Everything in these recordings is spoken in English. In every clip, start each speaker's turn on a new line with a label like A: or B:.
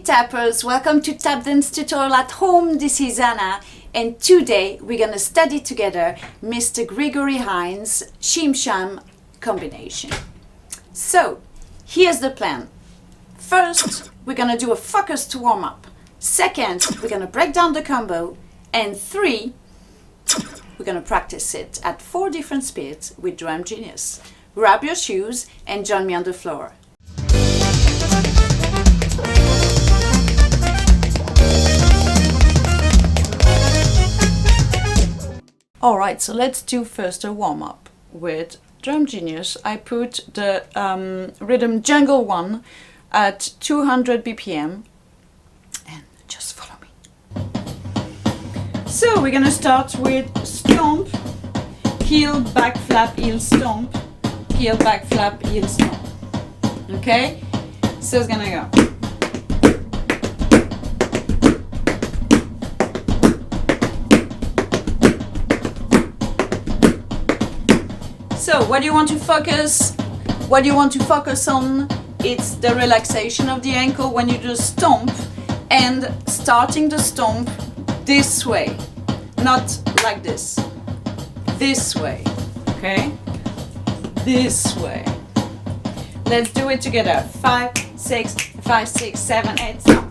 A: tappers, welcome to Tap Dance Tutorial at Home. This is Anna, and today we're gonna study together Mr. Gregory Hines Shim Sham combination. So here's the plan. First, we're gonna do a focused warm-up. Second, we're gonna break down the combo, and 3, we're gonna practice it at 4 different speeds with drumgenius. Grab your shoes and join me on the floor. Alright, so let's do first a warm-up with drumgenius. I put the rhythm jungle 1 at 200 BPM and just follow me. So we're gonna start with stomp, heel, back, flap, heel, stomp, heel, back, flap, heel, stomp. Okay? So it's gonna go. So what do you want to focus? What do you want to focus on? It's the relaxation of the ankle when you do stomp, and starting the stomp this way, not like this. This way, okay? This way. Let's do it together. 5, 6, 5, 6, 7, 8, stop.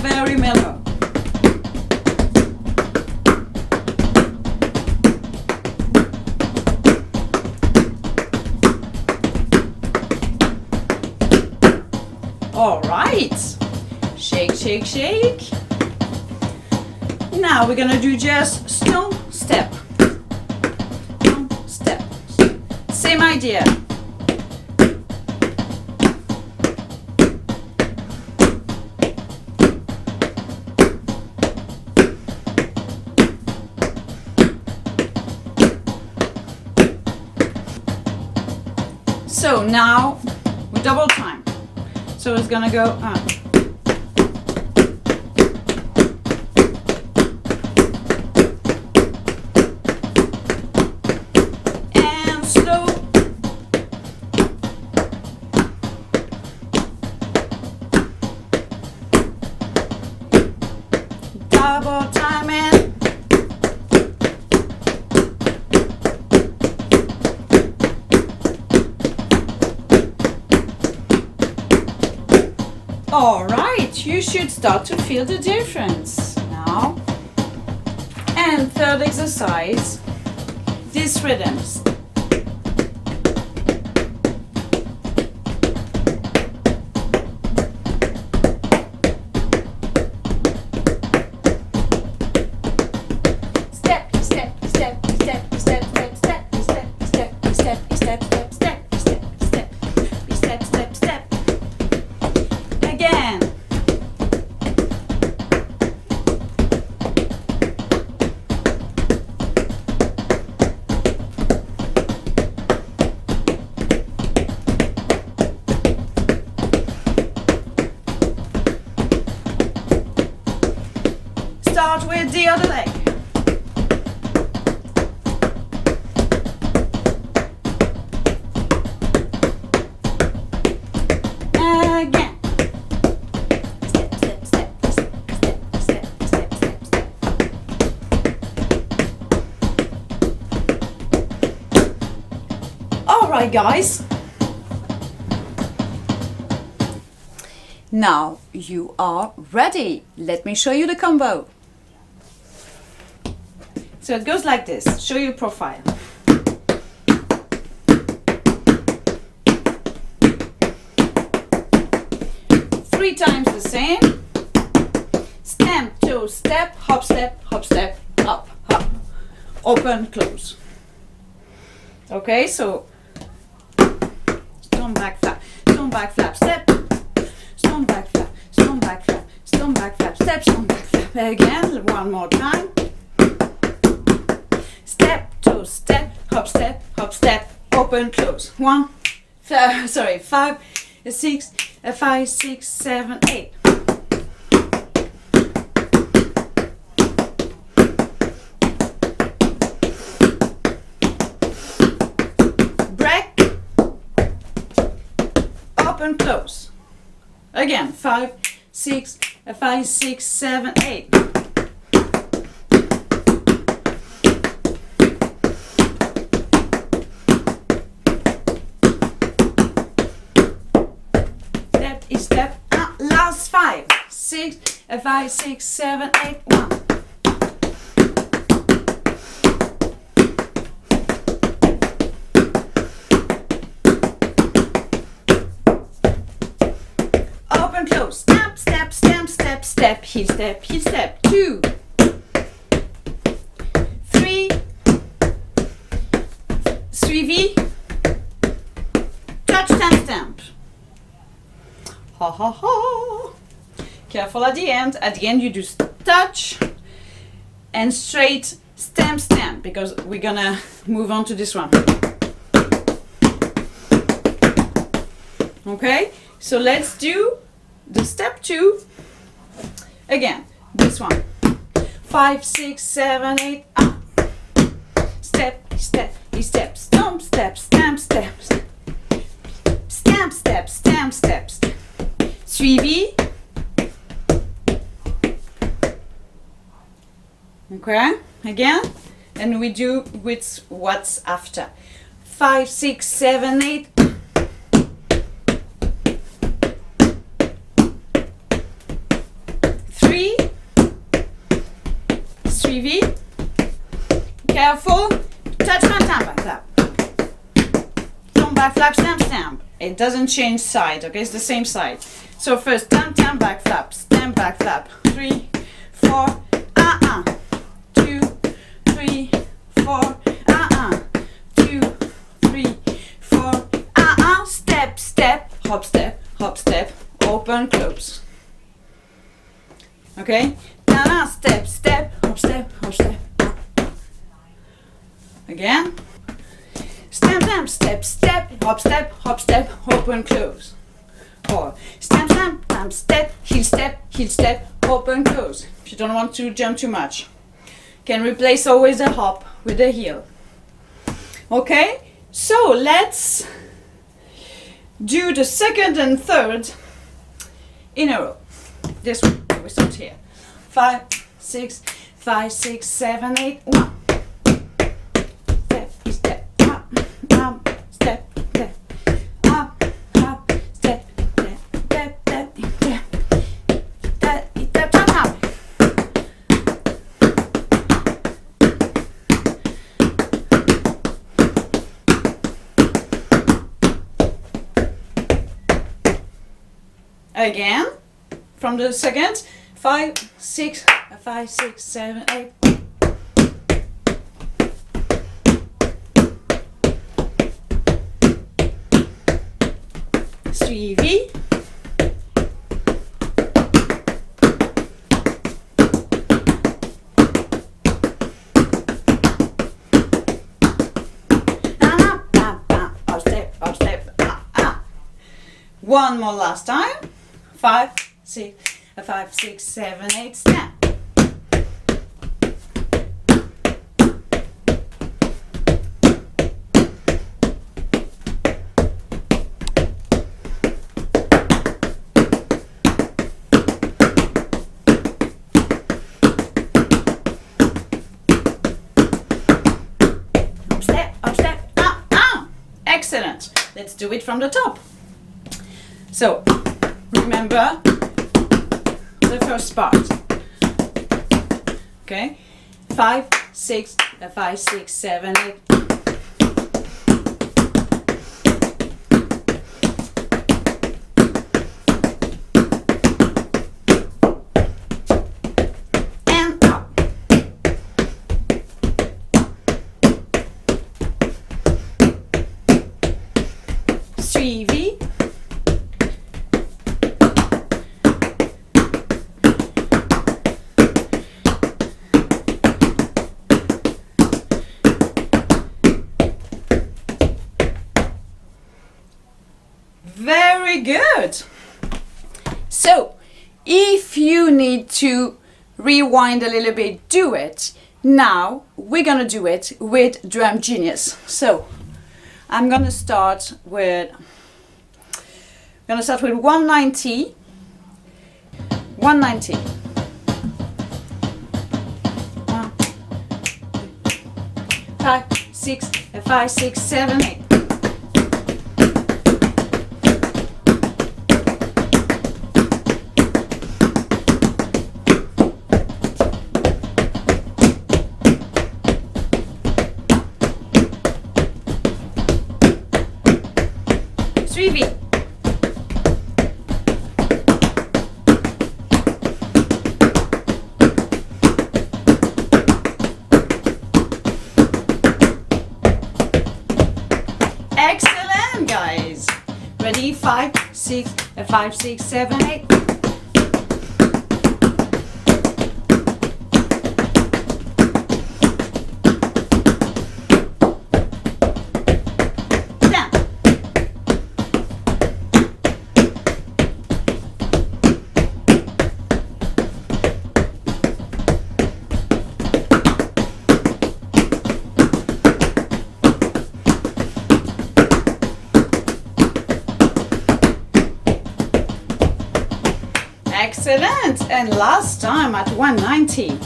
A: Very mellow. All right, shake, shake, shake. Now we're gonna do just stomp, step, stomp, step. Same idea. So now we double time. So it's gonna go up. And slow. Double time and all right, you should start to feel the difference now. And third exercise, these rhythms. Step, step, step, step, step, step, step, step, step, step, step, step, step, step, step, step, step. Again. Start with the other leg. Again. Alright guys, now you are ready. Let me show you the combo. So it goes like this. Show you profile. Three times the same. Stamp, toe, step, hop, step, up, hop. Open, close. Okay, so stone back flap, stone back flap, step, stone back flap, stone back flap, stone back flap, step, stone back flap. Again, one more time. Step, toe, step, hop, step, open, close. 5, 6, 5, 6, 7, 8. Open, close. Again, 5, 6, 5, 6, 7, 8. Step is step. Last 5, 6, 5, 6, 7, 8. 1. Close. Step, step, step, step, step, heel step, heel step. 2, 3, 3V, touch, stamp, stamp. Ha ha ha. Careful at the end. At the end you do touch and straight stamp, stamp, because we're gonna move on to this one. Okay, so let's do the step 2 again. This one. 5, 6, 7, 8. Up. Step, step, step, stomp, step, stamp, step, stamp, step, stamp, step. 3V. Okay, again, and we do with what's after. 5, 6, 7, 8. 3V. Careful. Touch my time back flap. Stone back flap, stamp, stamp. It doesn't change side, okay? It's the same side. So first, stamp, back flap, stamp, back flap. 3, 4, 2, 3, 4, 2, 3, 4, step, step, hop, step, open, close. Okay? Step, step, hop, step, again. Stamp, stamp, step, step, hop, step, open, close. Or stamp, stamp, stamp, step, heel step, open, close. If you don't want to jump too much, can replace always the hop with the heel. Okay, so let's do the second and third in a row. This one, we start here. 5, 6, 5, 6, 7, 8. 1. Step, step, up, step, step, up, step, step, step, step, step, step, up. Again, from the second. 5, 6, 5, 6, 7, 8. V. Up, step, One more last time. 5, 6. 5, 6, 7, 8, snap. Up, step, Excellent. Let's do it from the top. So, remember the first part. Okay, 5, 6, 5, 6, 7, 8. And up. 3V. Very good. So, if you need to rewind a little bit, do it. Now, we're gonna do it with drumgenius. So, I'm gonna start with 190. 190. 1, 5, 6, 5, 6, 7, 8. Suivi. Excellent, guys. Ready? 5, 6, 5, 6, 7, 8. Excellent. And last time at 190.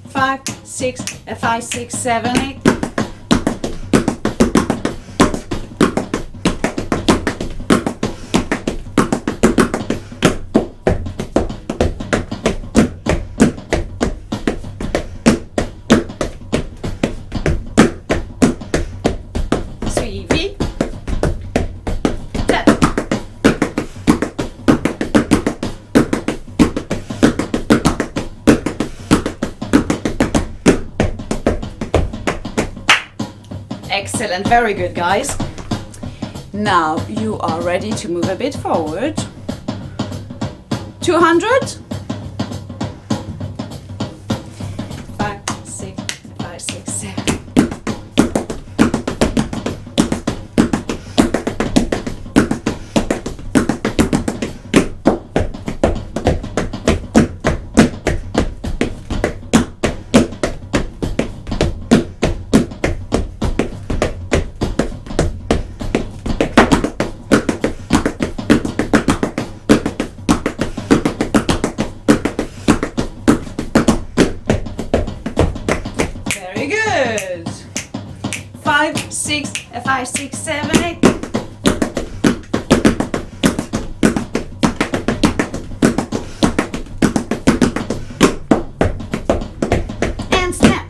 A: 5, 6, 5, 6, 7, 8. Excellent, very good, guys. Now you are ready to move a bit forward. 200. 5, 6, 5, 6, 7. Very good. 5, 6, 5, 6, 7, 8. And snap.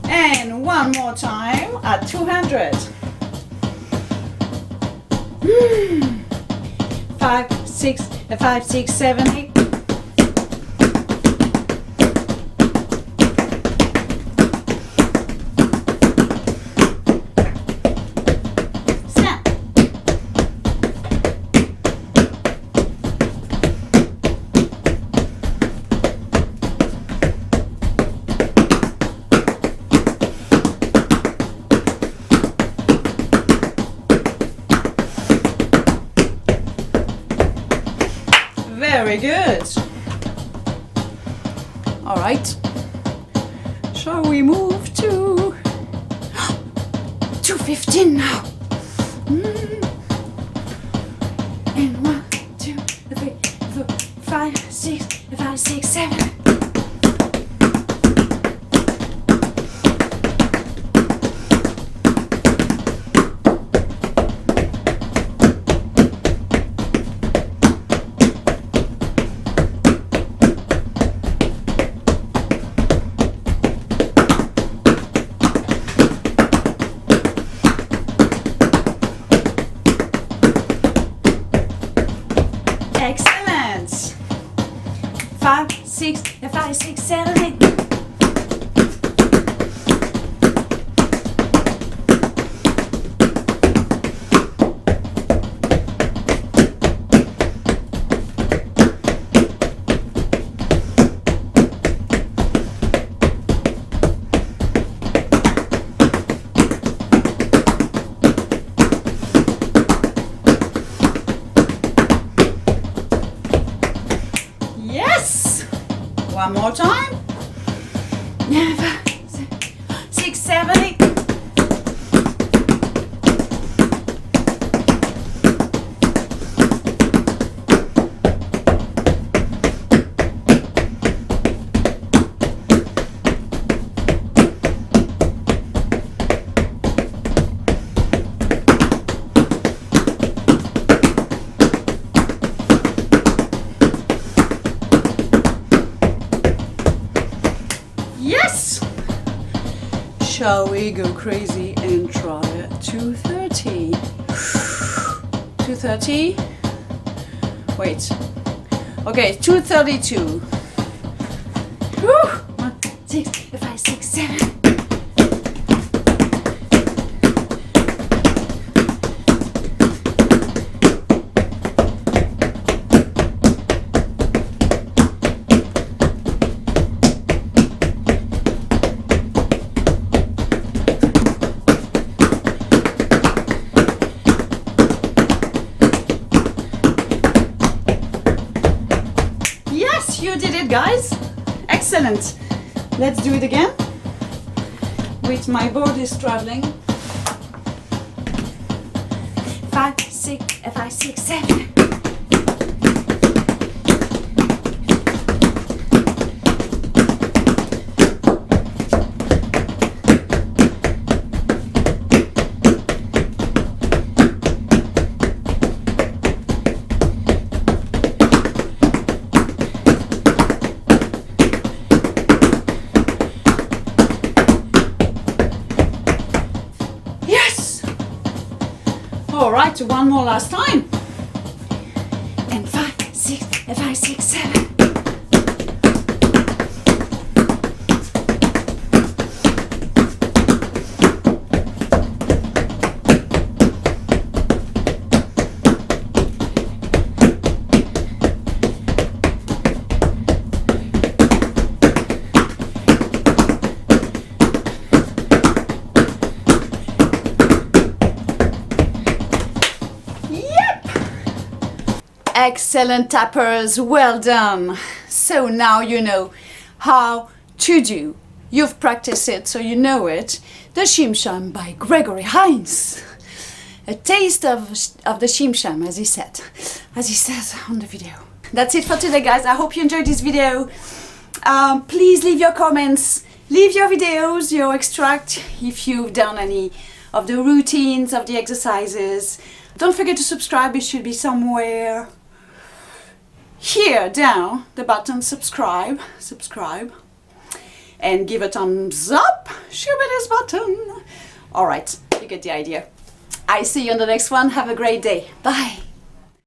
A: And one more time at 200. 5, 6, 5, 6, 7, 8. Snap. Very good. All right. Shall we move to 215 now? And 1, 2, 3, 4, 5, 6, 5, 6, 7. Excellent. 5, 6, 5, 6, 7, 8. One more time. 6, 7, 8. Yes! Shall we go crazy and try 230? 230? Wait. Okay, 232. Woo! 1, 6, 5, 6, 7. Yes, you did it, guys. Excellent. Let's do it again. Wait, my board is traveling. 5, 6, 5, 6, 7. All right, one more last time. And 5, 6, 5, 6, 7. Excellent tappers, well done. So now you know how to do. You've practiced it, so you know it. The Shim Sham by Gregory Hines. A taste of the Shim Sham, as he says on the video. That's it for today, guys. I hope you enjoyed this video. Please leave your comments, leave your videos, your extract, if you've done any of the routines, of the exercises. Don't forget to subscribe. It should be somewhere here down, the button subscribe, and give a thumbs up. Shoot this button. All right, you get the idea. I see you on the next one. Have a great day. Bye.